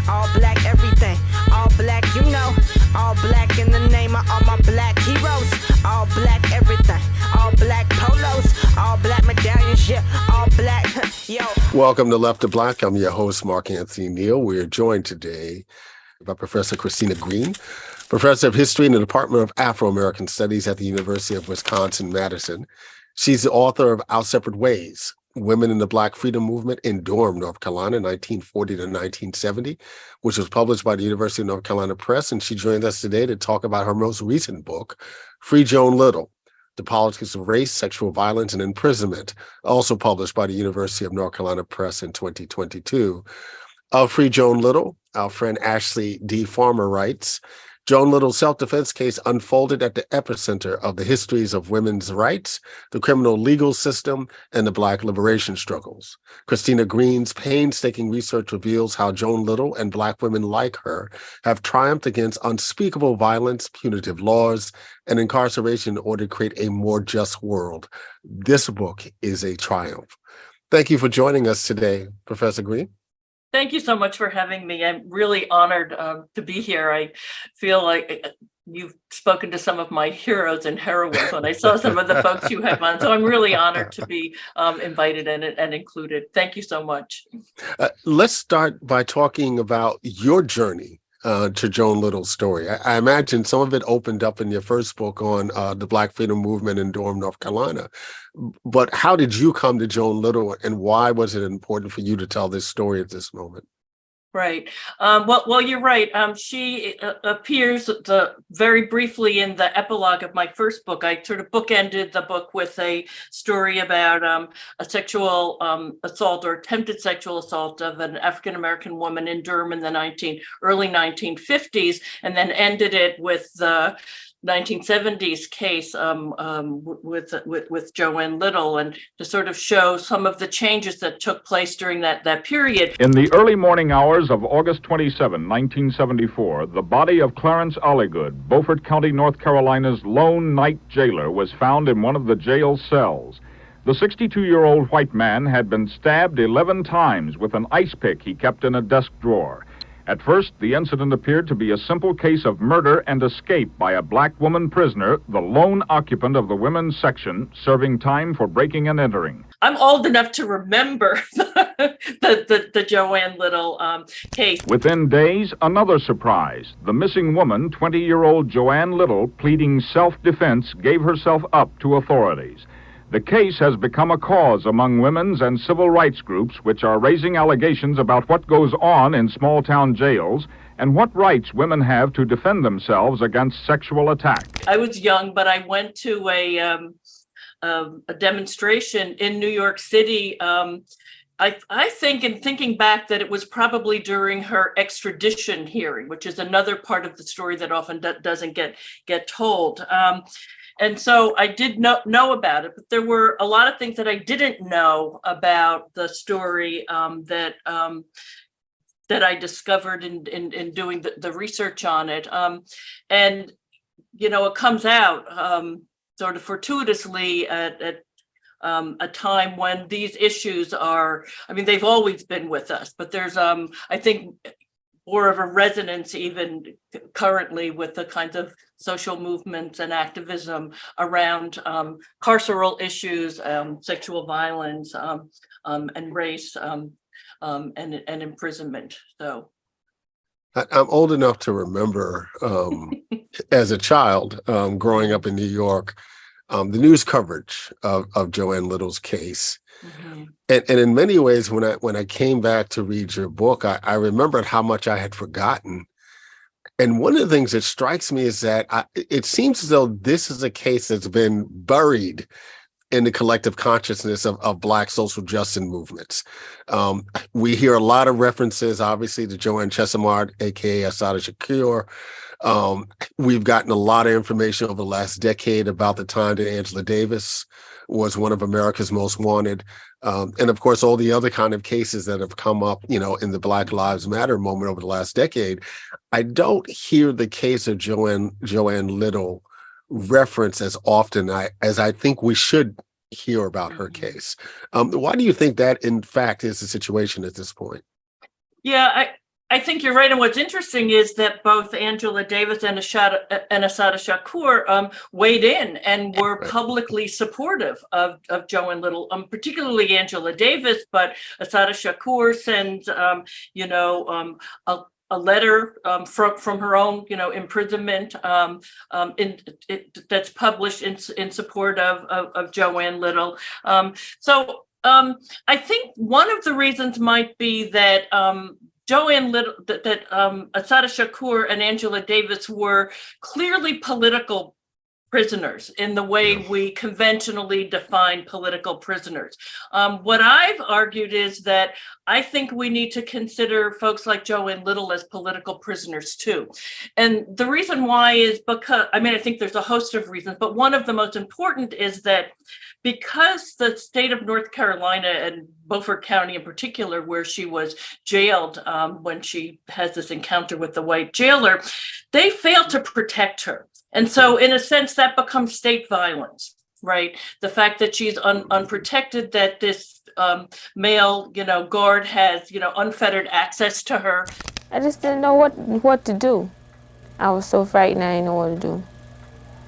all black everything, all black, you know, all black in the name of all my black heroes, all black everything, all black polos, all black medallions, yeah, all black, yo. Welcome to Left to Black. I'm your host, Mark Anthony Neal. We are joined today by Professor Christina Greene, Professor of History in the Department of Afro-American Studies at the University of Wisconsin-Madison. She's the author of Our Separate Ways, Women in the Black Freedom Movement in Durham, North Carolina, 1940 to 1970, which was published by the University of North Carolina Press. And she joined us today to talk about her most recent book, Free Joan Little, The Politics of Race, Sexual Violence, and Imprisonment, also published by the University of North Carolina Press in 2022. Of Free Joan Little, our friend Ashley D. Farmer writes, Joan Little's self-defense case unfolded at the epicenter of the histories of women's rights, the criminal legal system, and the Black liberation struggles. Christina Greene's painstaking research reveals how Joan Little and Black women like her have triumphed against unspeakable violence, punitive laws, and incarceration in order to create a more just world. This book is a triumph. Thank you for joining us today, Professor Greene. Thank you so much for having me. I'm really honored to be here. I feel like you've spoken to some of my heroes and heroines when I saw some of the folks you have on. So I'm really honored to be invited and included. Thank you so much. Let's start by talking about your journey to Joan Little's story. I imagine some of it opened up in your first book on the Black Freedom Movement in Durham, North Carolina. But how did you come to Joan Little, and why was it important for you to tell this story at this moment? Right. Well, you're right. She appears very briefly in the epilogue of my first book. I sort of bookended the book with a story about a sexual assault or attempted sexual assault of an African-American woman in Durham in the early 1950s, and then ended it with the 1970s case with Joan Little, and to sort of show some of the changes that took place during that period. In the early morning hours of August 27, 1974, the body of Clarence Olligood, Beaufort County, North Carolina's lone night jailer, was found in one of the jail cells. The 62-year-old white man had been stabbed 11 times with an ice pick he kept in a desk drawer. At first, the incident appeared to be a simple case of murder and escape by a black woman prisoner, the lone occupant of the women's section, serving time for breaking and entering. I'm old enough to remember the Joan Little case. Within days, another surprise. The missing woman, 20-year-old Joan Little, pleading self-defense, gave herself up to authorities. The case has become a cause among women's and civil rights groups, which are raising allegations about what goes on in small-town jails and what rights women have to defend themselves against sexual attack. I was young, but I went to a demonstration in New York City. I think, in thinking back, that it was probably during her extradition hearing, which is another part of the story that often doesn't get told. And so I did know about it, but there were a lot of things that I didn't know about the story that I discovered in doing the research on it. And, you know, it comes out sort of fortuitously at a time when these issues are, I mean, they've always been with us, but there's, I think, more of a resonance even currently with the kinds of social movements and activism around carceral issues, sexual violence, and race, and imprisonment. So I'm old enough to remember as a child growing up in New York, the news coverage of Joan Little's case. Mm-hmm. And in many ways, when I came back to read your book, I remembered how much I had forgotten. And one of the things that strikes me is that it seems as though this is a case that's been buried in the collective consciousness of Black social justice movements. We hear a lot of references, obviously, to Joanne Chesimard, aka Assata Shakur. We've gotten a lot of information over the last decade about the time that Angela Davis was one of America's most wanted. And of course, all the other kind of cases that have come up, you know, in the Black Lives Matter moment over the last decade. I don't hear the case of Joan Little referenced as often as I think we should hear about her case. Why do you think that, in fact, is the situation at this point? Yeah, I think you're right. And what's interesting is that both Angela Davis and Assata Shakur weighed in and were publicly supportive of Joan Little, particularly Angela Davis, but Assata Shakur sends, a letter from her own, imprisonment that's published in support of Joan Little. So I think one of the reasons might be that Joan Little, that Assata Shakur and Angela Davis were clearly political prisoners in the way we conventionally define political prisoners. What I've argued is that I think we need to consider folks like Joan Little as political prisoners too. And the reason why is because, I think there's a host of reasons, but one of the most important is that because the state of North Carolina and Beaufort County in particular, where she was jailed when she has this encounter with the white jailer, they failed to protect her. And so in a sense, that becomes state violence, right? The fact that she's unprotected, that this male, guard has, unfettered access to her. I just didn't know what to do. I was so frightened I didn't know what to do.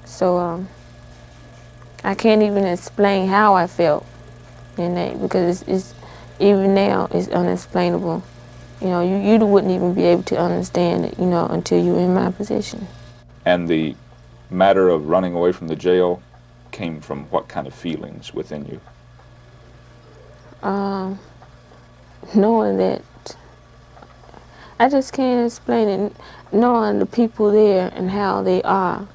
So I can't even explain how I felt in that, because it's even now it's unexplainable. You wouldn't even be able to understand it, until you're in my position. And the matter of running away from the jail came from what kind of feelings within you? Knowing that, I just can't explain it. Knowing the people there and how they are,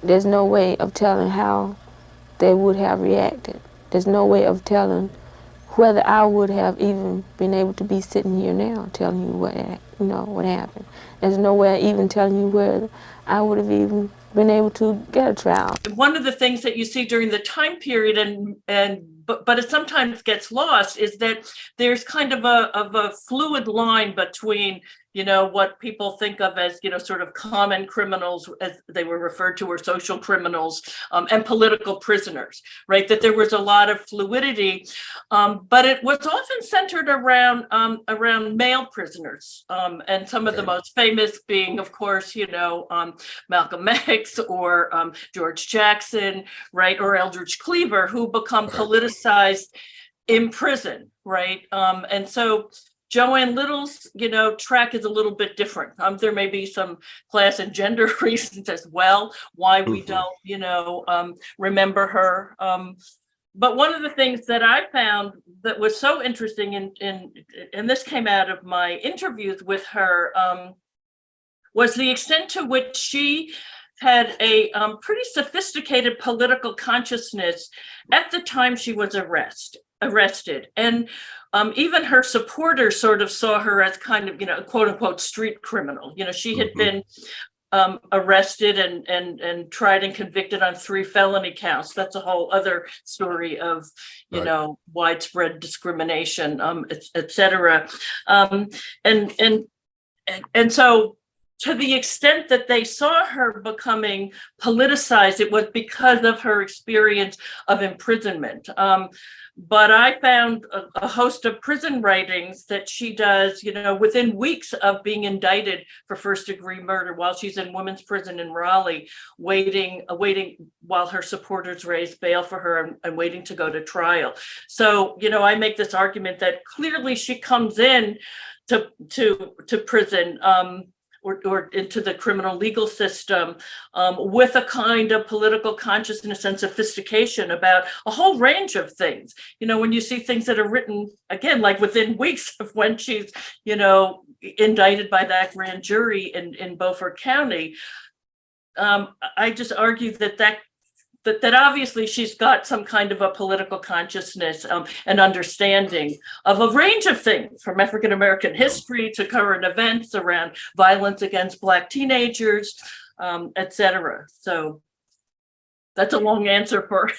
there's no way of telling how they would have reacted. There's no way of telling whether I would have even been able to be sitting here now telling you what happened. There's no way of even telling you where I would have even been able to get a trial. One of the things that you see during the time period, but it sometimes gets lost, is that there's kind of a fluid line between what people think of as sort of common criminals, as they were referred to, or social criminals, and political prisoners, right? That there was a lot of fluidity, but it was often centered around male prisoners, and some of the most famous being, of course, Malcolm X or George Jackson, right, or Eldridge Cleaver, who become politicized in prison, right? And so Joan Little's, track is a little bit different. There may be some class and gender reasons as well why we don't, remember her. But one of the things that I found that was so interesting, and this came out of my interviews with her, was the extent to which she had a pretty sophisticated political consciousness at the time she was arrested. And even her supporters sort of saw her as kind of, quote unquote, street criminal. She had been arrested and tried and convicted on 3 felony counts. That's a whole other story of, widespread discrimination, et cetera. And so, to the extent that they saw her becoming politicized, it was because of her experience of imprisonment. But I found a host of prison writings that she does, within weeks of being indicted for first-degree murder while she's in women's prison in Raleigh, waiting while her supporters raise bail for her and waiting to go to trial. So, I make this argument that clearly she comes in to prison, or into the criminal legal system with a kind of political consciousness and sophistication about a whole range of things. When you see things that are written, again, like within weeks of when she's, indicted by that grand jury in Beaufort County, I just argue that obviously she's got some kind of a political consciousness and understanding of a range of things, from African-American history to current events around violence against Black teenagers, et cetera. So that's a long answer for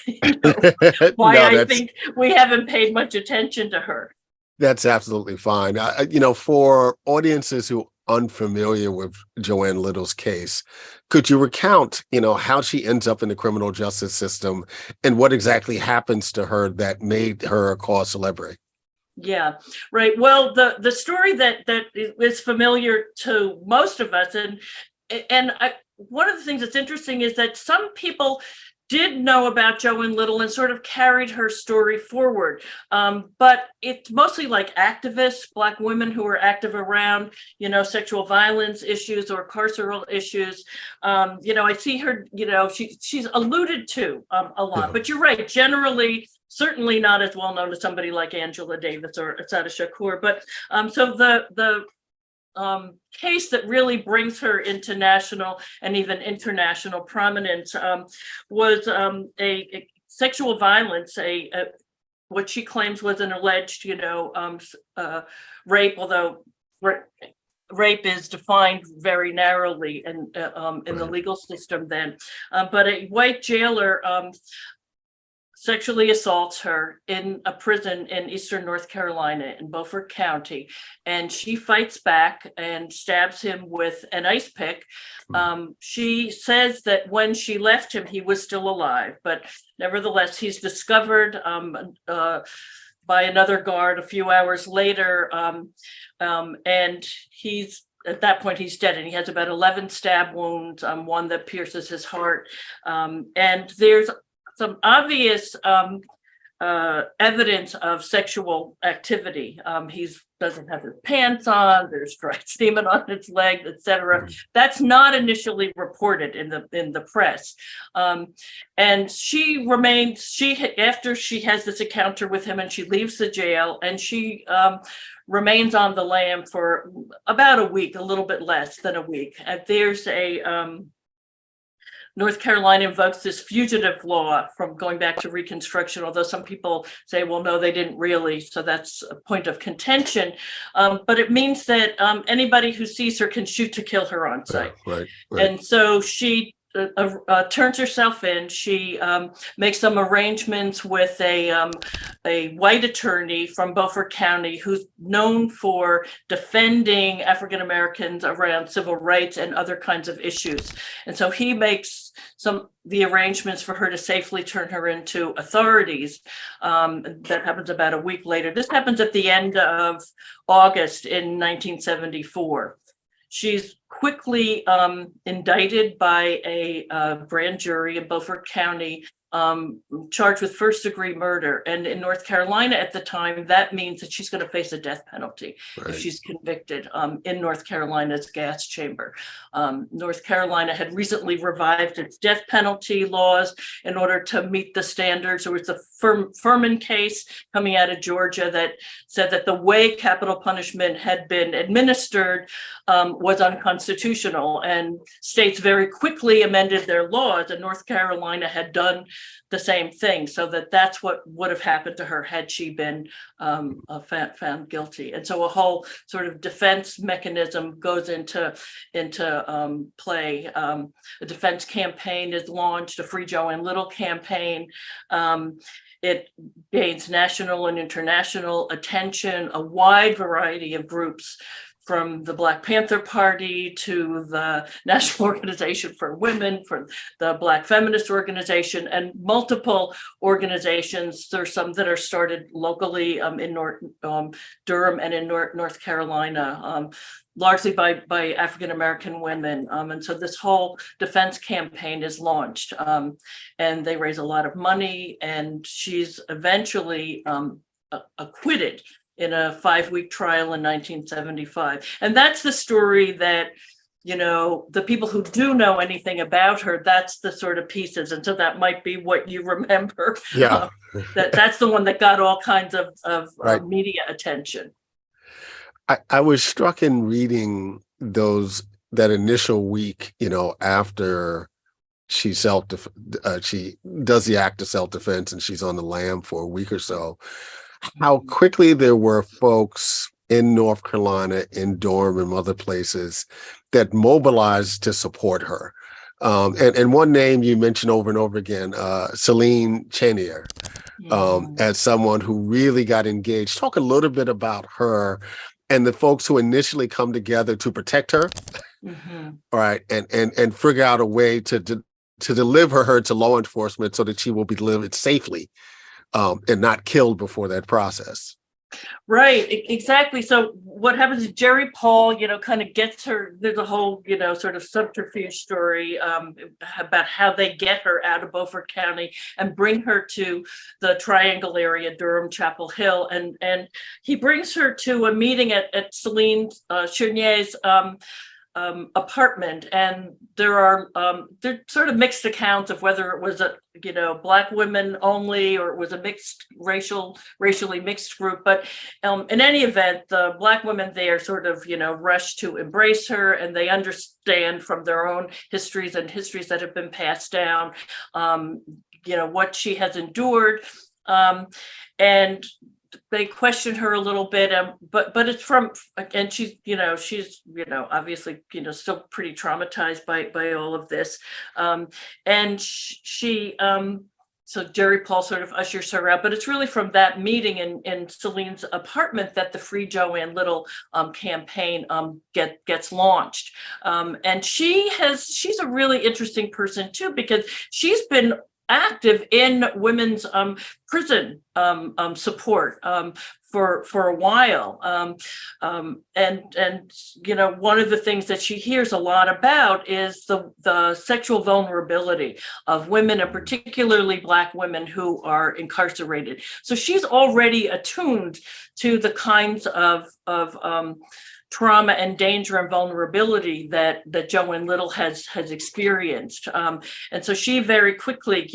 why I think we haven't paid much attention to her. That's absolutely fine. For audiences who unfamiliar with Joan Little's case, could you recount, how she ends up in the criminal justice system and what exactly happens to her that made her a cause celebre? Yeah, right. Well, the story that is familiar to most of us, one of the things that's interesting is that some people did know about Joan Little and sort of carried her story forward. But it's mostly like activists, Black women who are active around, sexual violence issues or carceral issues. I see her, she's alluded to a lot, but you're right, generally, certainly not as well known as somebody like Angela Davis or Assata Shakur. But so the case that really brings her into national and even international prominence was a sexual violence, what she claims was an alleged, rape, although rape is defined very narrowly in the legal system then. But a white jailer sexually assaults her in a prison in eastern North Carolina in Beaufort County, and she fights back and stabs him with an ice pick. She says that when she left him, he was still alive, but nevertheless, he's discovered by another guard a few hours later, and at that point, he's dead, and he has about 11 stab wounds, one that pierces his heart, and there's some obvious evidence of sexual activity. He doesn't have his pants on, there's dry semen on his leg, etc. That's not initially reported in the press. And she remains, after she has this encounter with him and she leaves the jail, and she remains on the lam for about a week, a little bit less than a week. And there's North Carolina invokes this fugitive law from going back to Reconstruction, although some people say, well, no, they didn't really. So that's a point of contention. But it means that anybody who sees her can shoot to kill her on sight. Right. And so she turns herself in. She makes some arrangements with a white attorney from Beaufort County who's known for defending African Americans around civil rights and other kinds of issues. And so he makes the arrangements for her to safely turn her into authorities. That happens about a week later. This happens at the end of August in 1974. She's quickly indicted by a grand jury in Beaufort County, charged with first-degree murder. And in North Carolina at the time, that means that she's going to face a death penalty if she's convicted in North Carolina's gas chamber. North Carolina had recently revived its death penalty laws in order to meet the standards. There was the Furman case coming out of Georgia that said that the way capital punishment had been administered was unconstitutional, and states very quickly amended their laws, and North Carolina had done the same thing, so that's what would have happened to her had she been found guilty. And so a whole sort of defense mechanism goes into play. A defense campaign is launched, a Free Joan Little campaign. It gains national and international attention. A wide variety of groups, from the Black Panther Party to the National Organization for Women, for the Black Feminist Organization, and multiple organizations. There's some that are started locally in Durham and in North Carolina, largely by African-American women. And so this whole defense campaign is launched, and they raise a lot of money, and she's eventually acquitted in a 5-week trial in 1975. And that's the story that, the people who do know anything about her, that's the sort of pieces. And so that might be what you remember. Yeah. That's the one that got all kinds of media attention. I was struck in reading that initial week, after she does the act of self-defense and she's on the lam for a week or so, how quickly there were folks in North Carolina, in Durham and other places that mobilized to support her. And one name you mentioned over and over again, Celine Chenier, as someone who really got engaged. Talk a little bit about her and the folks who initially come together to protect her, all right, and figure out a way to deliver her to law enforcement so that she will be delivered safely and not killed before that process. Right, exactly. So what happens is Jerry Paul, kind of gets her. There's a whole, sort of subterfuge story about how they get her out of Beaufort County and bring her to the Triangle area, Durham, Chapel Hill, and he brings her to a meeting at Celine Chernier's apartment, and there are sort of mixed accounts of whether it was a Black women only or it was a racially mixed group, but in any event, the Black women there sort of rush to embrace her, and they understand from their own histories and histories that have been passed down what she has endured, and they question her a little bit, but it's and she's obviously still pretty traumatized by all of this, and she so Jerry Paul sort of ushers her out, but it's really from that meeting in Celine's apartment that the Free Joan Little campaign gets launched, and she's a really interesting person too, because she's been active in women's prison support for a while, and one of the things that she hears a lot about is the sexual vulnerability of women, and particularly Black women who are incarcerated. So she's already attuned to the kinds of trauma and danger and vulnerability that Joan Little has experienced, and so she very quickly,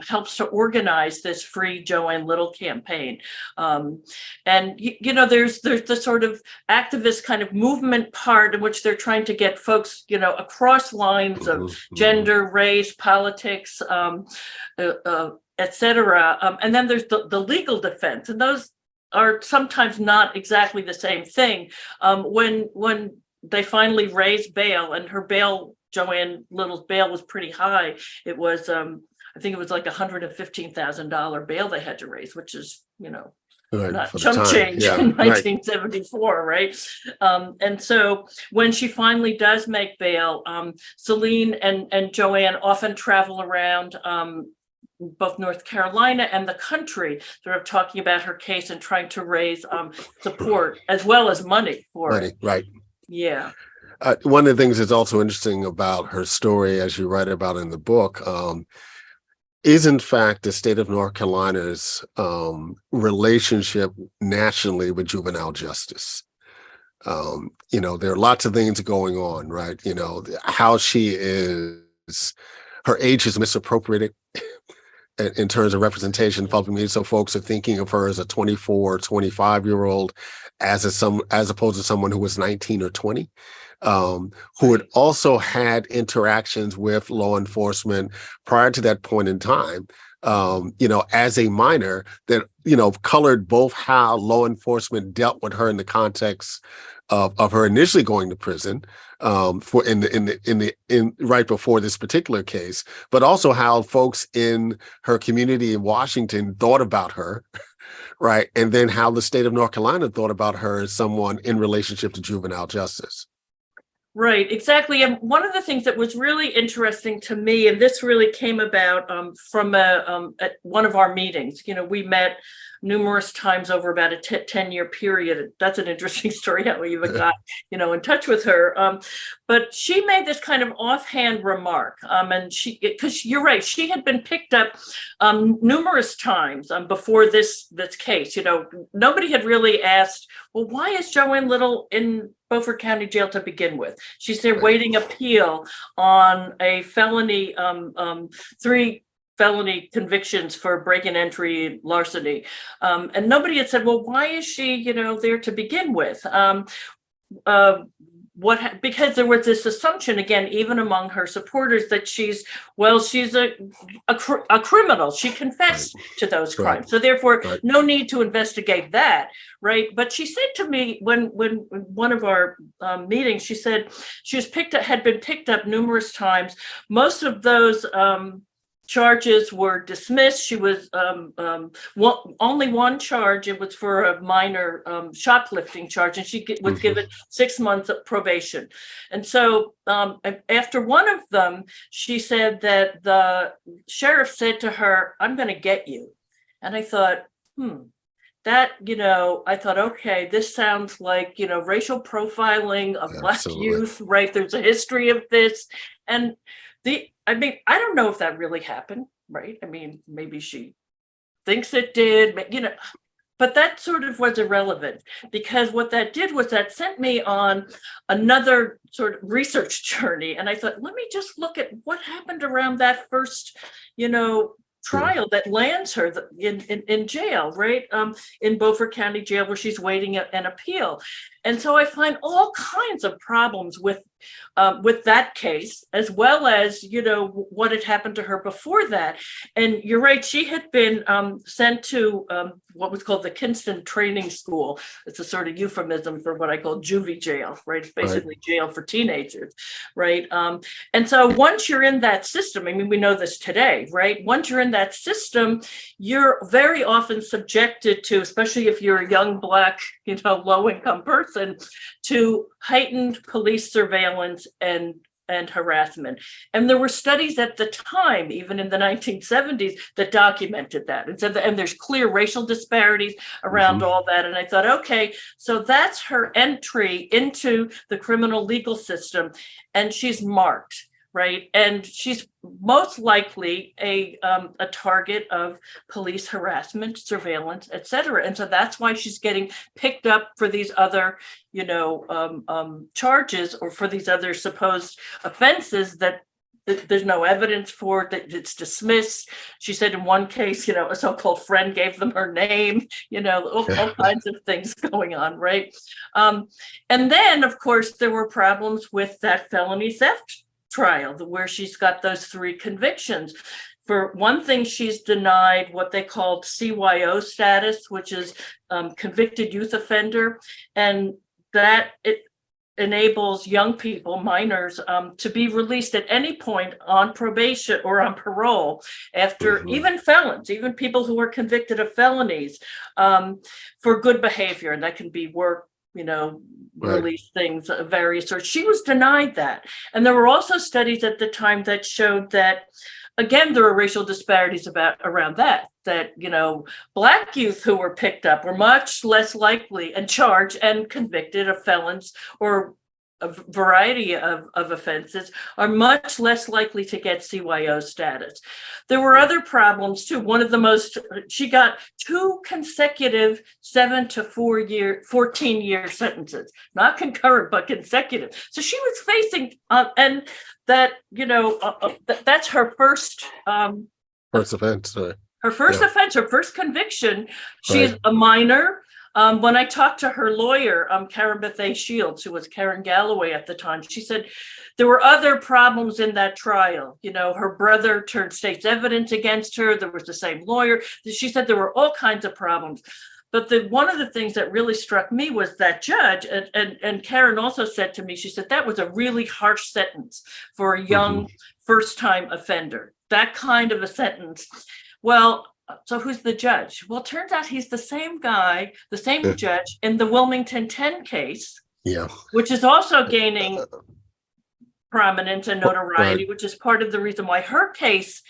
helps to organize this Free Joan Little campaign, and there's the sort of activist kind of movement part in which they're trying to get folks, across lines of gender, race, politics, etc. And then there's the legal defense, and those are sometimes not exactly the same thing. When they finally raised bail, and her bail, Joan Little's bail, was pretty high. It was, I think it was like $115,000 bail they had to raise, which is, not chump change in 1974, right? And so when she finally does make bail, Celine and Joan often travel around both North Carolina and the country, sort of talking about her case and trying to raise support as well as money for it. Right. Yeah. One of the things that's also interesting about her story, as you write about in the book, is in fact the state of North Carolina's relationship nationally with juvenile justice. There are lots of things going on, right? How she is, her age is misappropriated in terms of representation in public media. So folks are thinking of her as a 24 or 25-year-old as opposed to someone who was 19 or 20, who had also had interactions with law enforcement prior to that point in time, as a minor, that, colored both how law enforcement dealt with her in the context of her initially going to prison right before this particular case, but also how folks in her community in Washington thought about her, right? And then how the state of North Carolina thought about her as someone in relationship to juvenile justice. Right, exactly. And one of the things that was really interesting to me, and this really came about from at one of our meetings, we met numerous times over about a 10-year period. That's an interesting story how we even got, in touch with her. But she made this kind of offhand remark, and because you're right, she had been picked up numerous times before this case. Nobody had really asked, well, why is Joan Little in Beaufort County Jail to begin with? She's there waiting appeal on a felony, 3 felony convictions for break and entry, larceny, and nobody had said, well, why is she, there to begin with? Because there was this assumption, again, even among her supporters, that she's a criminal. She confessed to those crimes. Right. So therefore, no need to investigate that, right? But she said to me when one of our meetings, she said she had been picked up numerous times. Most of those charges were dismissed. She was only one charge. It was for a minor shoplifting charge, and she was given 6 months of probation. And so after one of them, she said that the sheriff said to her, "I'm going to get you." And I thought, that, I thought, okay, this sounds like, racial profiling of Black youth, right? There's a history of this. And I don't know if that really happened, right? I mean, maybe she thinks it did, but, but that sort of was irrelevant, because what that did was that sent me on another sort of research journey. And I thought, let me just look at what happened around that first, trial that lands her in jail, right? In Beaufort County Jail, where she's waiting an appeal. And so I find all kinds of problems with that case, as well as, what had happened to her before that. And you're right, she had been sent to what was called the Kinston Training School. It's a sort of euphemism for what I call juvie jail, right? It's basically jail for teenagers, right? And so once you're in that system, I mean, we know this today, right? Once you're in that system, you're very often subjected to, especially if you're a young Black, low-income person, to heightened police surveillance and harassment. And there were studies at the time, even in the 1970s, that documented that and said that, and there's clear racial disparities around all that. And I thought, okay, so that's her entry into the criminal legal system, and she's marked, right? And she's most likely a target of police harassment, surveillance, et cetera. And so that's why she's getting picked up for these other, charges, or for these other supposed offenses that there's no evidence for, that it's dismissed. She said in one case, a so-called friend gave them her name, all kinds of things going on, right? And then, of course, there were problems with that felony theft trial, where she's got those 3 convictions. For one thing, she's denied what they called CYO status, which is convicted youth offender, and that it enables young people, minors, to be released at any point on probation or on parole after, even felons, even people who are convicted of felonies, for good behavior. And that can be work, release things of various sorts. She was denied that. And there were also studies at the time that showed that, again, there are racial disparities around that, Black youth who were picked up were much less likely and charged and convicted of felons or a variety of offenses, are much less likely to get CYO status. There were other problems too. One of the most, she got 2 consecutive 7 to 14-year sentences, not concurrent, but consecutive. So she was facing, and that, that's her first offense. Her first offense, her first conviction. She's a minor. When I talked to her lawyer, Karen Bethea Shields, who was Karen Galloway at the time, she said there were other problems in that trial. Her brother turned state's evidence against her. There was the same lawyer. She said there were all kinds of problems. But one of the things that really struck me was that judge, and Karen also said to me, she said that was a really harsh sentence for a young first-time offender. That kind of a sentence. Well, so who's the judge? Well, it turns out he's the same guy, the same judge in the Wilmington 10 case, which is also gaining prominence and notoriety, which is part of the reason why her case,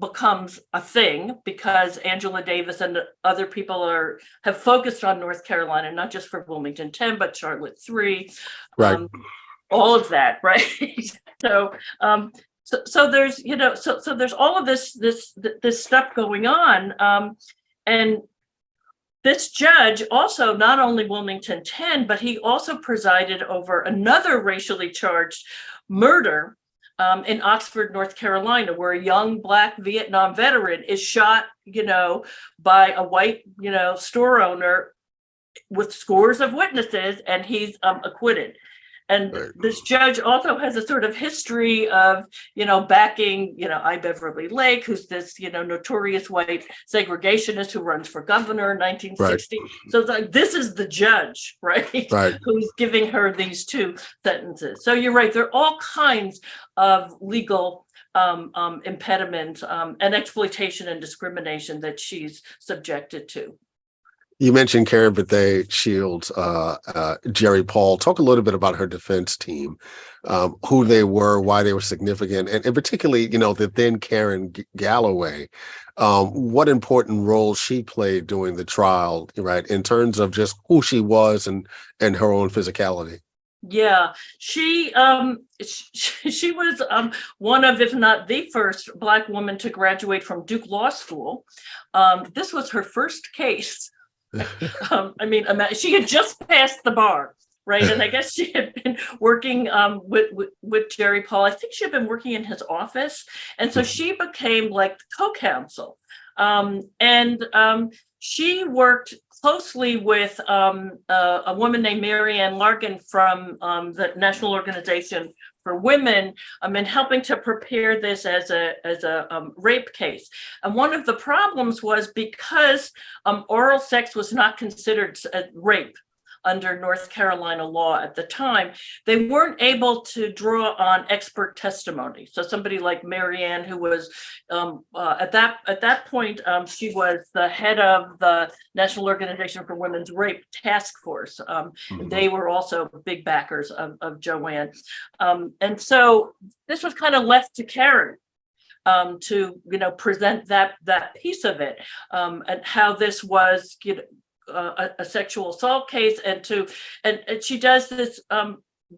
becomes a thing, because Angela Davis and other people have focused on North Carolina, not just for Wilmington 10, but Charlotte 3, all of that, right? So there's, so there's all of this stuff going on. And this judge also, not only Wilmington 10, but he also presided over another racially charged murder in Oxford, North Carolina, where a young Black Vietnam veteran is shot, by a white, store owner with scores of witnesses, and he's acquitted. And this judge also has a sort of history of, backing, I. Beverly Lake, who's this, notorious white segregationist who runs for governor in 1960. So it's like, this is the judge, right? Who's giving her these 2 sentences. So you're right. There are all kinds of legal impediments and exploitation and discrimination that she's subjected to. You mentioned Karen Bethea Shields, Jerry Paul. Talk a little bit about her defense team, who they were, why they were significant, and particularly, the then Karen Galloway, what important role she played during the trial, right, in terms of just who she was and her own physicality. Yeah, she was one of, if not the first, Black woman to graduate from Duke Law School. This was her first case. She had just passed the bar, right? And I guess she had been working with Jerry Paul. I think she had been working in his office, and so she became like co-counsel, and she worked closely with a woman named Mary Ann Largan from the National Organization for Women, in helping to prepare this as a rape case. And one of the problems was because oral sex was not considered rape under North Carolina law at the time, they weren't able to draw on expert testimony. So somebody like Mary Ann, who was at that point, she was the head of the National Organization for Women's Rape Task Force. They were also big backers of Joanne. And so this was kind of left to Karen to present that piece of it, and how this was a sexual assault case, and she does this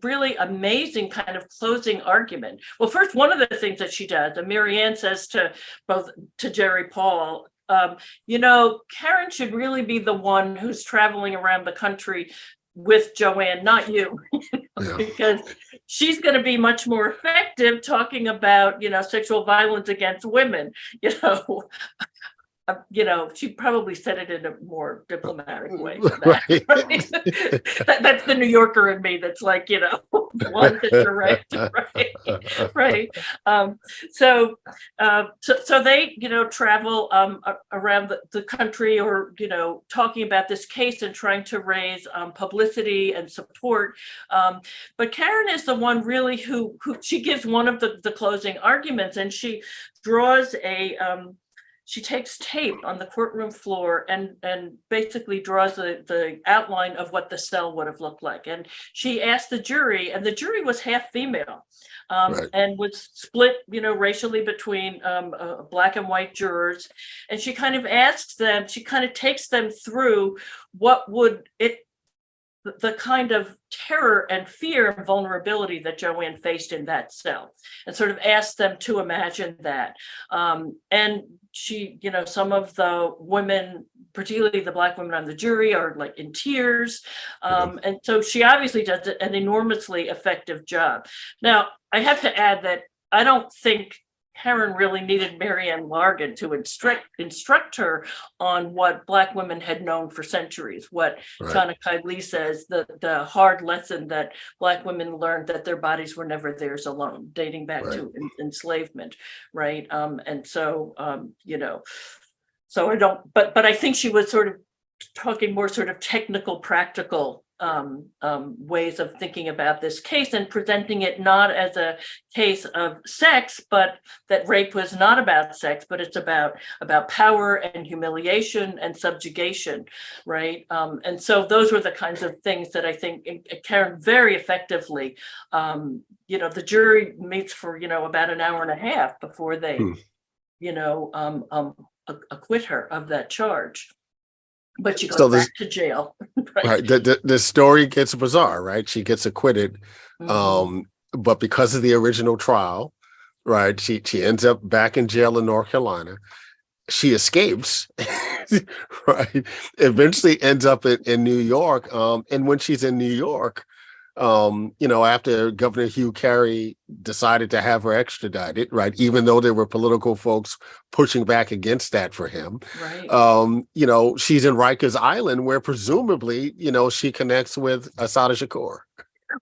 really amazing kind of closing argument. Well, first, one of the things that she does, and Mary Ann says to Jerry Paul, Karen should really be the one who's traveling around the country with Joanne, not you, because she's going to be much more effective talking about, sexual violence against women, she probably said it in a more diplomatic way than that. Right? That's the New Yorker in me. That's like, blunt and direct, right? So they, travel around the country, or talking about this case and trying to raise publicity and support. But Karen is the one really who she gives one of the closing arguments, and she draws she takes tape on the courtroom floor and basically draws the outline of what the cell would have looked like. And she asked the jury, and the jury was half female, and was split, racially between Black and white jurors. And she kind of asks them, she kind of takes them through what would the kind of terror and fear and vulnerability that Joanne faced in that cell, and sort of asked them to imagine that. And she, some of the women, particularly the Black women on the jury, are like in tears. And so she obviously does an enormously effective job. Now, I have to add that I don't think Karen really needed Mary Ann Largan to instruct her on what Black women had known for centuries, what Chana Lee says, the hard lesson that Black women learned, that their bodies were never theirs alone, dating back to enslavement, right? And so, so I don't, but I think she was sort of talking more sort of technical, practical ways of thinking about this case, and presenting it not as a case of sex, but that rape was not about sex, but it's about power and humiliation and subjugation, right? And so those were the kinds of things that I think Karen very effectively, the jury meets for, about an hour and a half before they, acquit her of that charge. But she goes back to jail. Right. The story gets bizarre, right? She gets acquitted. But because of the original trial, right, she ends up back in jail in North Carolina. She escapes, right? Eventually ends up in New York. And when she's in New York, after Governor Hugh Carey decided to have her extradited, right, even though there were political folks pushing back against that for him, right. She's in Rikers Island, where presumably, she connects with Assata Shakur.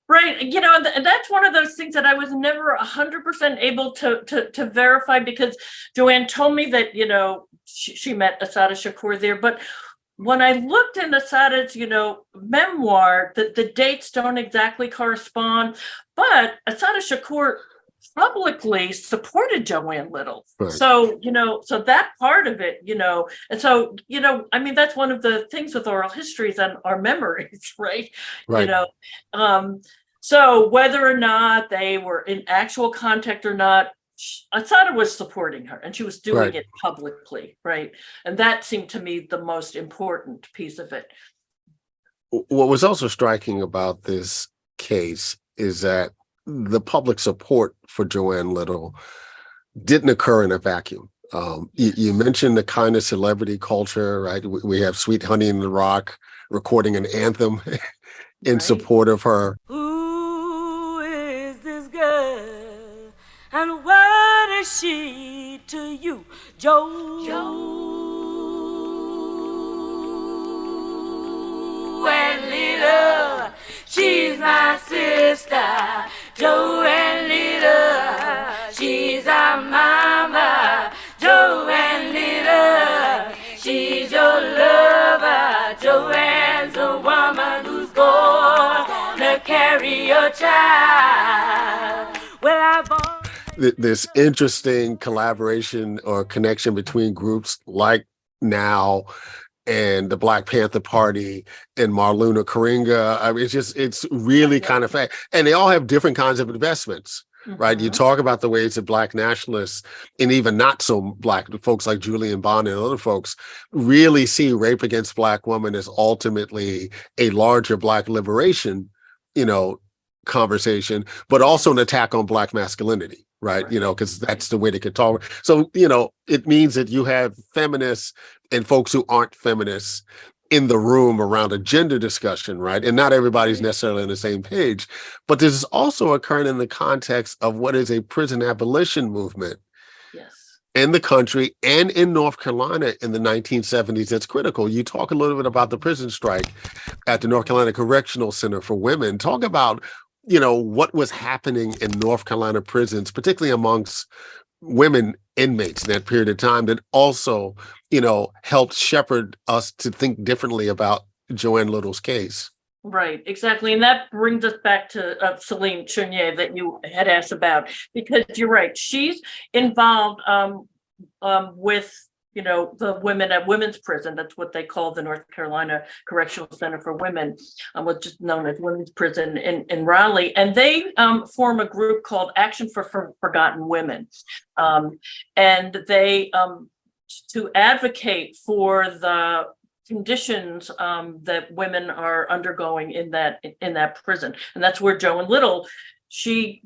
Right. And that's one of those things that I was never 100% able to verify, because Joanne told me that, she met Assata Shakur there. But when I looked in Assata's, memoir, the dates don't exactly correspond. But Assata Shakur publicly supported Joan Little. Right. So, so that part of it, and so, I mean, that's one of the things with oral histories and our memories, right? Right. So whether or not they were in actual contact or not, Asada was supporting her, and she was doing it publicly, right? And that seemed to me the most important piece of it. What was also striking about this case is that the public support for Joan Little didn't occur in a vacuum. You mentioned the kind of celebrity culture, right? We have Sweet Honey in the Rock recording an anthem in support of her. Who is this girl and what is she to you, Joan Little? She's my sister, Joan Little. She's our mama, Joan Little. She's your lover, Joanne's a woman who's gonna carry your child. Well, This interesting collaboration or connection between groups like NOW and the Black Panther Party and Marluna Karinga. I mean, it's really kind of fact. And they all have different kinds of investments, right? You talk about the ways that Black nationalists and even not so Black folks like Julian Bond and other folks really see rape against Black women as ultimately a larger Black liberation, conversation, but also an attack on Black masculinity. Right. Because that's the way they could talk. So, it means that you have feminists and folks who aren't feminists in the room around a gender discussion, right? And not everybody's necessarily on the same page. But this is also occurring in the context of what is a prison abolition movement in the country and in North Carolina in the 1970s. That's critical. You talk a little bit about the prison strike at the North Carolina Correctional Center for Women. Talk about what was happening in North Carolina prisons, particularly amongst women inmates in that period of time, that also, helped shepherd us to think differently about Joan Little's case. Right, exactly. And that brings us back to Celine Chenier that you had asked about, because you're right. She's involved with the women at women's prison. That's what they call the North Carolina Correctional Center for Women, what's just known as women's prison in Raleigh. And they form a group called Action for Forgotten Women. And they, to advocate for the conditions that women are undergoing in that prison. And that's where Joan Little, they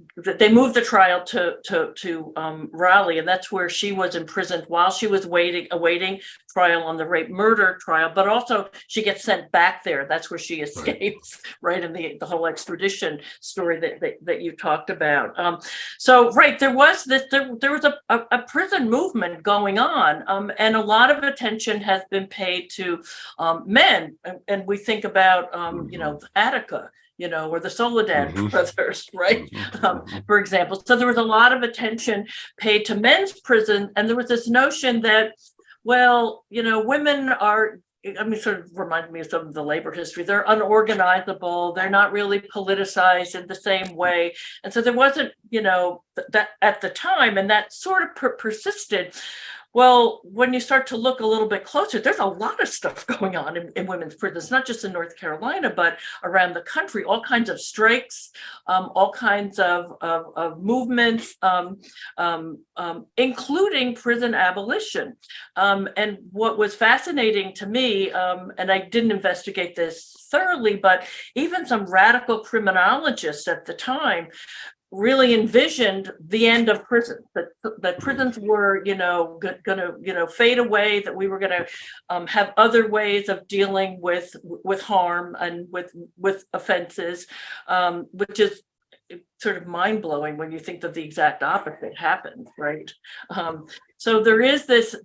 moved the trial to Raleigh, and that's where she was imprisoned while she was awaiting trial on the rape murder trial. But also she gets sent back there. That's where she escapes, right? In the whole extradition story that you talked about. There was a prison movement going on, and a lot of attention has been paid to men, and we think about Attica, or the Soledad brothers, right? For example. So there was a lot of attention paid to men's prison. And there was this notion that, women are, sort of reminded me of some of the labor history. They're unorganizable. They're not really politicized in the same way. And so there wasn't, that at the time, and that sort of persisted. Well, when you start to look a little bit closer, there's a lot of stuff going on in women's prisons, not just in North Carolina, but around the country, all kinds of strikes, all kinds of movements, including prison abolition. And what was fascinating to me, and I didn't investigate this thoroughly, but even some radical criminologists at the time really envisioned the end of prison, that prisons were, going to fade away, that we were going to have other ways of dealing with harm and with offenses, which is sort of mind-blowing when you think that the exact opposite happened, right? So there is this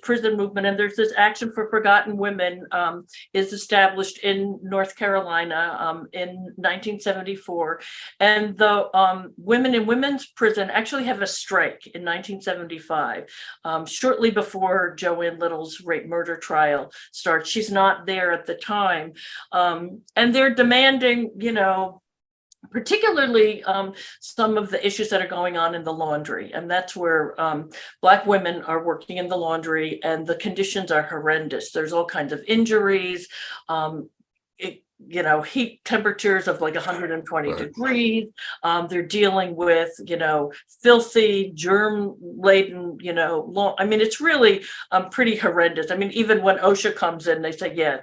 prison movement, and there's this Action for Forgotten Women is established in North Carolina in 1974, and the women in women's prison actually have a strike in 1975, shortly before Joan Little's rape murder trial starts. She's not there at the time, and they're demanding, particularly some of the issues that are going on in the laundry. And that's where Black women are working in the laundry, and the conditions are horrendous. There's all kinds of injuries, heat temperatures of like 120 degrees. They're dealing with, filthy, germ-laden, it's really pretty horrendous. I mean, even when OSHA comes in, they say, yeah,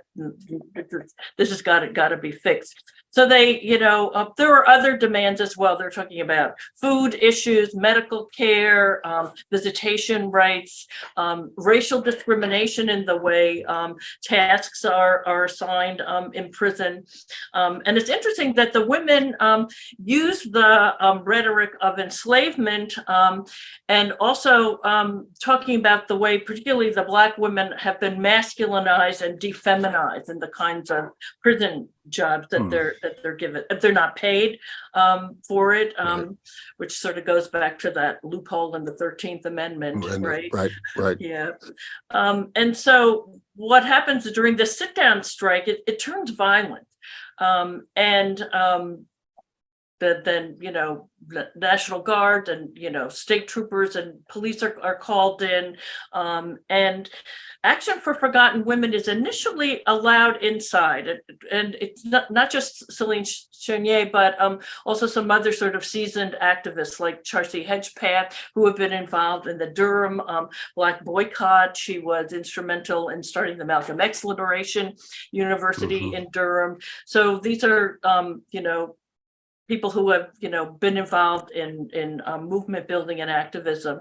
this has got to be fixed. So they, there are other demands as well. They're talking about food issues, medical care, visitation rights, racial discrimination in the way tasks are assigned in prison. And it's interesting that the women use the rhetoric of enslavement and also talking about the way particularly the Black women have been masculinized and defeminized in the kinds of prison jobs that they're given. If they're not paid for it, which sort of goes back to that loophole in the 13th Amendment, right? Right. Yeah. And so what happens during the sit-down strike, it turns violent. Then the National Guard and state troopers and police are called in, and Action for Forgotten Women is initially allowed inside, and it's not just Celine Chenier, but also some other sort of seasoned activists like Charcy Hedgepath, who have been involved in the Durham Black boycott. She was instrumental in starting the Malcolm X Liberation University in Durham. So these are people who have been involved in movement building and activism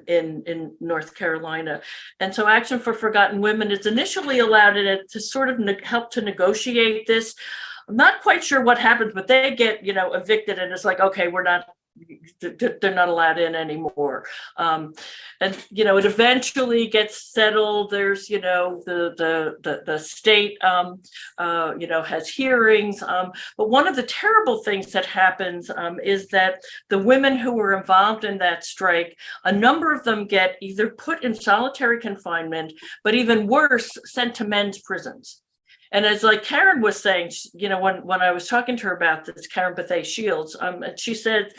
in North Carolina. And so Action for Forgotten Women is initially allowed in it to sort of help to negotiate this. I'm not quite sure what happens, but they get evicted, and it's like, okay, they're not allowed in anymore. And it eventually gets settled. There's the state has hearings, but one of the terrible things that happens is that the women who were involved in that strike, a number of them get either put in solitary confinement, but even worse, sent to men's prisons. And as like Karen was saying, when I was talking to her about this, Karen Bethea Shields, and she said,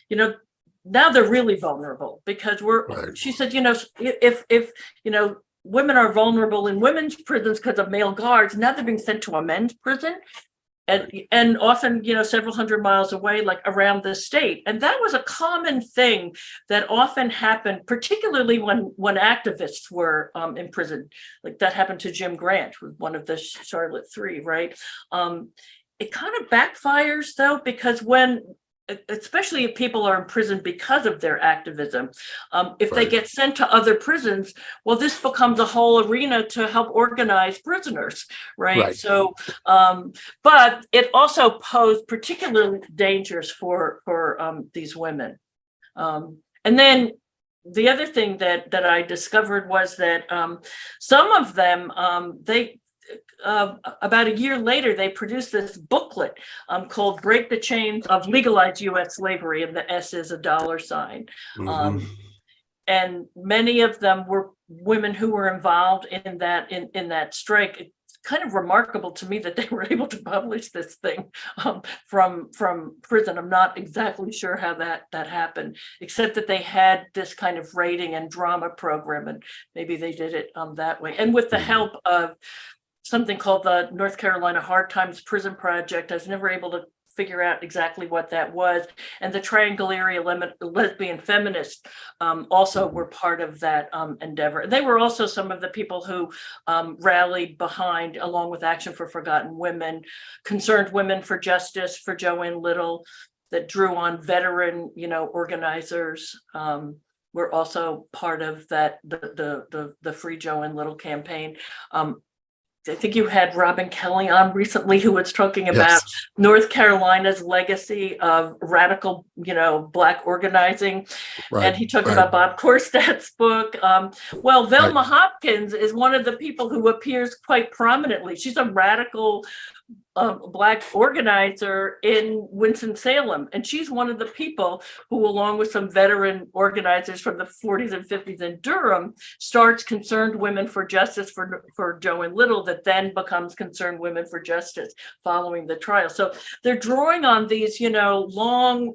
now they're really vulnerable because she said, if women are vulnerable in women's prisons because of male guards, now they're being sent to a men's prison. And often, several hundred miles away, like around the state. And that was a common thing that often happened, particularly when activists were in prison. Like that happened to Jim Grant with one of the Charlotte Three, right? It kind of backfires though, because especially if people are in prison because of their activism, if they get sent to other prisons, well, this becomes a whole arena to help organize prisoners, right? So, but it also posed particular dangers for these women. And then the other thing that I discovered was that some of them, about a year later, they produced this booklet called Break the Chains of Legalized U.S. Slavery, and the S is a $. And many of them were women who were involved in that strike. It's kind of remarkable to me that they were able to publish this thing from prison. I'm not exactly sure how that happened, except that they had this kind of writing and drama program, and maybe they did it that way. And with the help of something called the North Carolina Hard Times Prison Project. I was never able to figure out exactly what that was. And the Triangularia Lesbian Feminists also were part of that endeavor. They were also some of the people who rallied behind, along with Action for Forgotten Women, Concerned Women for Justice for Joan Little, that drew on veteran, organizers. Were also part of that, the Free Joan Little campaign. I think you had Robin Kelly on recently, who was talking about North Carolina's legacy of radical, Black organizing. And he talked about Bob Korstadt's book. Velma Hopkins is one of the people who appears quite prominently. She's a radical Black organizer in Winston-Salem. And she's one of the people who, along with some veteran organizers from the 40s and 50s in Durham, starts Concerned Women for Justice for Joan Little, that then becomes Concerned Women for Justice following the trial. So they're drawing on these, long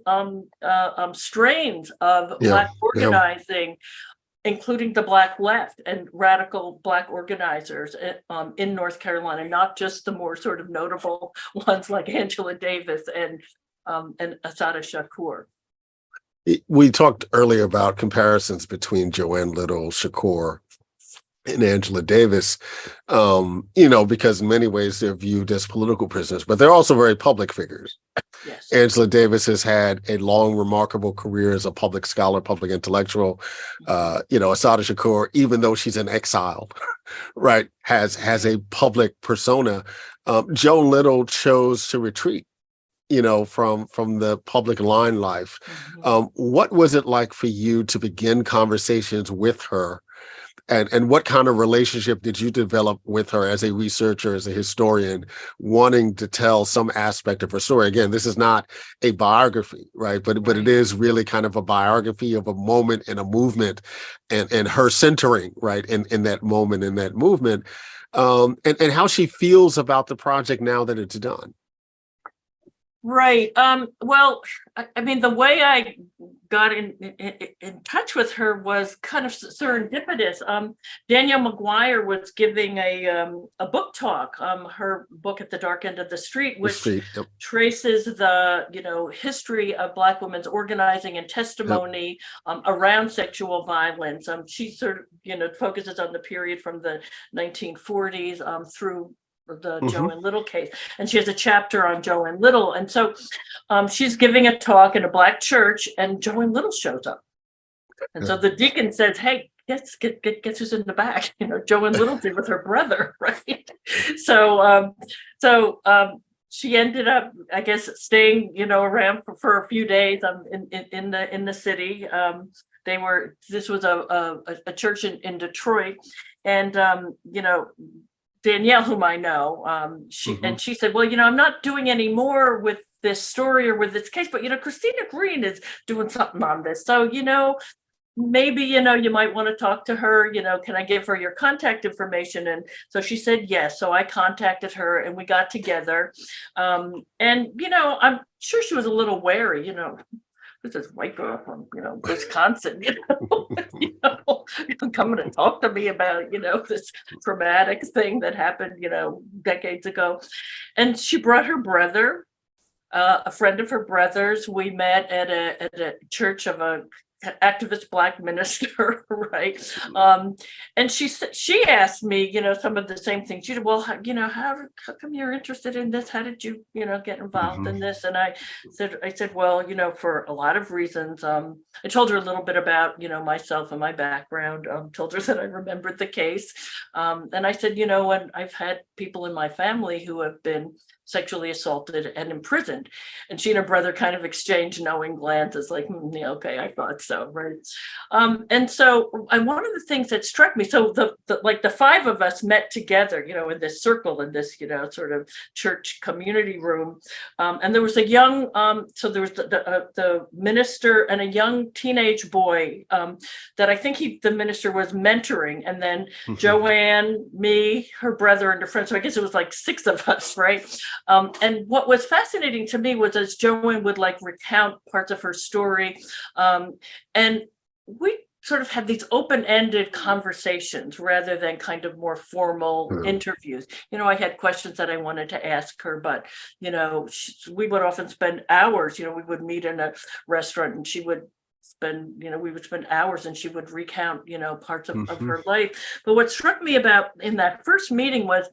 strains of Black organizing, including the Black left and radical Black organizers in North Carolina, not just the more sort of notable ones like Angela Davis and Assata Shakur. We talked earlier about comparisons between Joan Little, Shakur, and Angela Davis, because in many ways they're viewed as political prisoners, but they're also very public figures. Yes. Angela Davis has had a long, remarkable career as a public scholar, public intellectual. Assata Shakur, even though she's in exile, right, has a public persona. Joan Little chose to retreat, from the public line life. Mm-hmm. What was it like for you to begin conversations with her? And what kind of relationship did you develop with her as a researcher, as a historian, wanting to tell some aspect of her story? Again, this is not a biography, right? But it is really kind of a biography of a moment and a movement, and her centering, right, in that moment, in that movement, and how she feels about the project now that it's done. Right. Well, I mean, the way I got in touch with her was kind of serendipitous. Danielle McGuire was giving a book talk, her book At the Dark End of the Street, which traces the history of Black women's organizing and testimony around sexual violence. She sort of focuses on the period from the 1940s through the Joan Little case, and she has a chapter on Joan Little, and so she's giving a talk in a Black church, and Joan Little shows up, and so the deacon says, "Hey, guess who's in the back?" Joan Little did with her brother, right? So she ended up, I guess, staying around for a few days in the city. This was a church in Detroit, and Danielle, whom I know, she said, "Well, I'm not doing any more with this story or with this case, but Christina Greene is doing something on this. So maybe you might want to talk to her. Can I give her your contact information?" And so she said yes. So I contacted her, and we got together. And I'm sure she was a little wary. This is white girl from Wisconsin, coming to talk to me about this traumatic thing that happened decades ago. And she brought her brother, a friend of her brother's. We met at a church of a activist Black minister, right? And she asked me, some of the same things. She said, "Well, how come you're interested in this? How did you, get involved in this?" And I said, "Well, for a lot of reasons." I told her a little bit about, myself and my background. Told her that I remembered the case, and I said, and I've had people in my family who have been sexually assaulted and imprisoned. And she and her brother kind of exchanged knowing glances, like, yeah, okay, I thought so, right? And one of the things that struck me, so the five of us met together, in this circle, in this, sort of church community room. And there was a young, so there was the minister and a young teenage boy that I think the minister was mentoring. And then Joanne, me, her brother, and her friend. So I guess it was like six of us, right? And what was fascinating to me was as Joan would recount parts of her story, and we sort of had these open-ended conversations rather than kind of more formal interviews. I had questions that I wanted to ask her, but, we would often spend hours, we would meet in a restaurant and she would spend, we would spend hours and she would recount, parts of her life. But what struck me about in that first meeting was,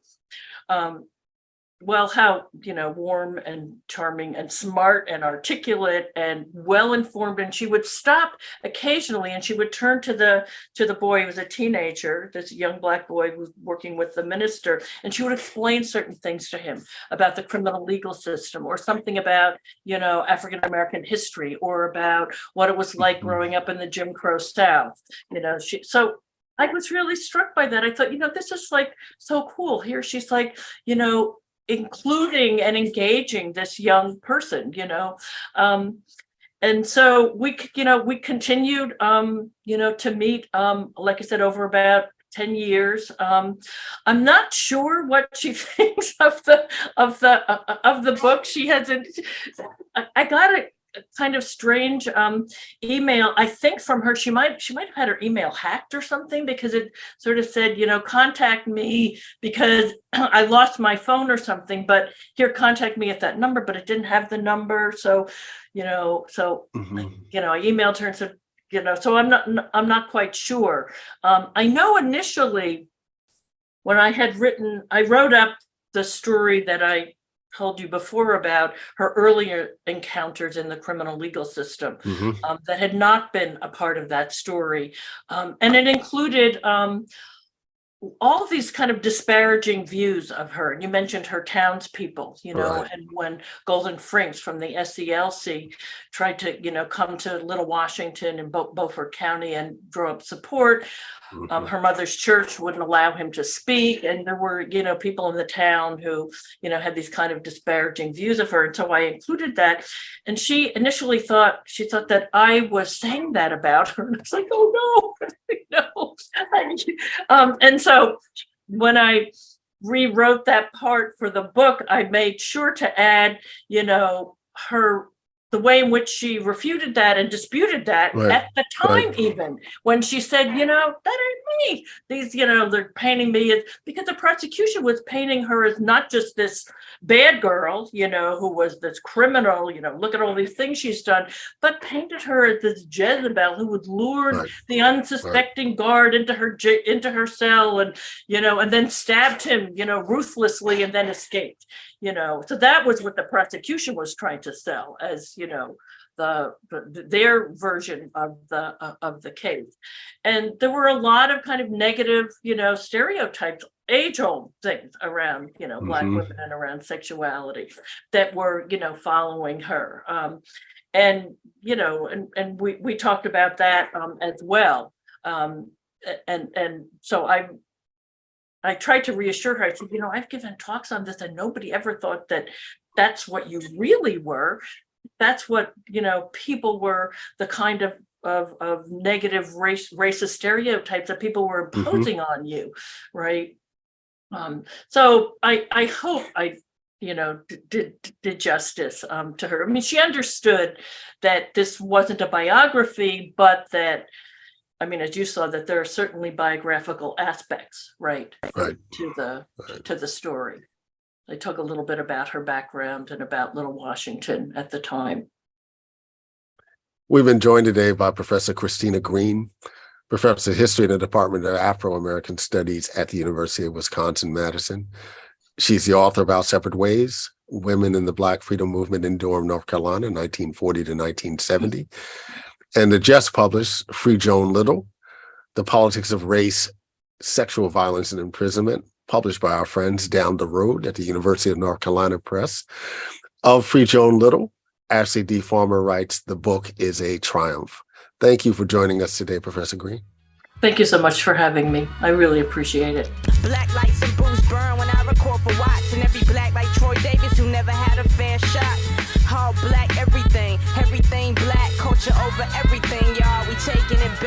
how warm and charming and smart and articulate and well-informed. And she would stop occasionally and she would turn to the boy who was a teenager, this young Black boy who was working with the minister, and she would explain certain things to him about the criminal legal system, or something about African-American history, or about what it was like growing up in the Jim Crow South. So I was really struck by that. I thought, this is so cool. Here she's including and engaging this young person, and so we continued, to meet, like I said, over about 10 years. I'm not sure what she thinks of the book. She hasn't. I got a kind of strange email, I think, from her. She might have had her email hacked or something, because it sort of said, contact me because I lost my phone or something, but here, contact me at that number, but it didn't have the number. So, I emailed her and said, so I'm not quite sure. I know initially when I wrote up the story that I told you before about her earlier encounters in the criminal legal system, that had not been a part of that story. And it included all of these kind of disparaging views of her. And you mentioned her townspeople, Right. and when Golden Frinks from the SCLC tried to, come to Little Washington in Beaufort County and draw up support, her mother's church wouldn't allow him to speak. And there were, people in the town who, had these kind of disparaging views of her. And so I included that. And she initially thought that I was saying that about her. And I was like, oh no, no. And so when I rewrote that part for the book, I made sure to add, the way in which she refuted that and disputed that Right. at the time, Right. even when she said, that ain't me. These, they're painting me as, because the prosecution was painting her as not just this bad girl, who was this criminal, look at all these things she's done, but painted her as this Jezebel who would lure Right. the unsuspecting guard into her cell, and, and then stabbed him, ruthlessly, and then escaped. So that was what the prosecution was trying to sell as, their version of the case. And there were a lot of kind of negative, stereotypes, age-old things around, Black women and around sexuality that were, following her. And we talked about that as well. And so I tried to reassure her. I said, I've given talks on this and nobody ever thought that that's what you really were. That's what, people were, the kind of negative racist stereotypes that people were imposing on you. Right. So I hope I, did justice to her. I mean, she understood that this wasn't a biography, but that, I mean, as you saw, that there are certainly biographical aspects, right, to the story. I talk a little bit about her background and about Little Washington at the time. We've been joined today by Professor Christina Greene, Professor of History in the Department of Afro-American Studies at the University of Wisconsin-Madison. She's the author of Our Separate Ways, Women in the Black Freedom Movement in Durham, North Carolina, 1940 to 1970. And the just published Free Joan Little, The Politics of Race, Sexual Violence and Imprisonment, published by our friends down the road at the University of North Carolina Press. Of Free Joan Little, Ashley D. Farmer writes, the book is a triumph. Thank you for joining us today, Professor Greene. Thank you so much for having me. I really appreciate it. Black lights and booze burn when I record for Watts, and every black like Troy Davis who never had a fair shot. All black everything black, culture over everything, y'all. We taking it back.